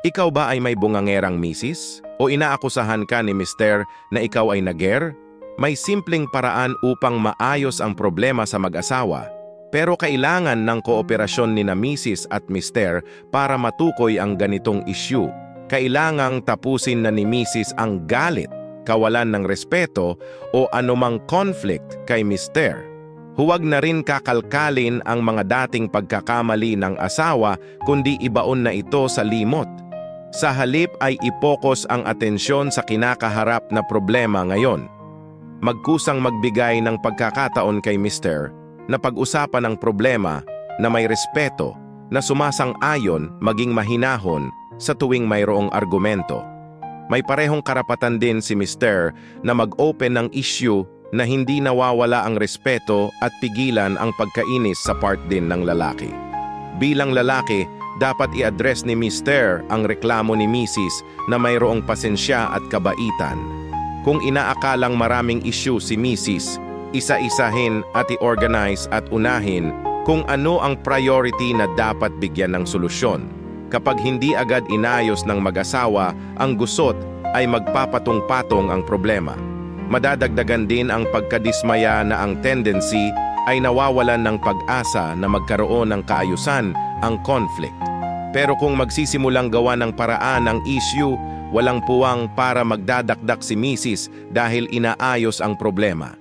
Ikaw ba ay may bungangerang misis? O inaakusahan ka ni Mister na ikaw ay nager? May simpleng paraan upang maayos ang problema sa mag-asawa. Pero kailangan ng kooperasyon ni na Mrs. at Mister para matukoy ang ganitong issue. Kailangang tapusin na ni Mrs. ang galit, kawalan ng respeto o anumang conflict kay Mister. Huwag na rin kakalkalin ang mga dating pagkakamali ng asawa kundi ibaon na ito sa limot. Sa halip ay ipokus ang atensyon sa kinakaharap na problema ngayon. Magkusang magbigay ng pagkakataon kay Mister na pag-usapan ang problema na may respeto, na sumasang-ayon maging mahinahon sa tuwing mayroong argumento. May parehong karapatan din si Mister na mag-open ng issue na hindi nawawala ang respeto at pigilan ang pagkainis sa part din ng lalaki. Bilang lalaki, dapat i-address ni Mister ang reklamo ni Mrs. na mayroong pasensya at kabaitan. Kung inaakalang maraming issue si Mrs., isa-isahin at i-organize at unahin kung ano ang priority na dapat bigyan ng solusyon. Kapag hindi agad inayos ng mag-asawa, ang gusot ay magpapatong-patong ang problema. Madadagdagan din ang pagkadismaya na ang tendency ay nawawalan ng pag-asa na magkaroon ng kaayusan ang conflict. Pero kung magsisimulang gawa ng paraan ang issue, walang puwang para magdadakdak si Mrs. dahil inaayos ang problema.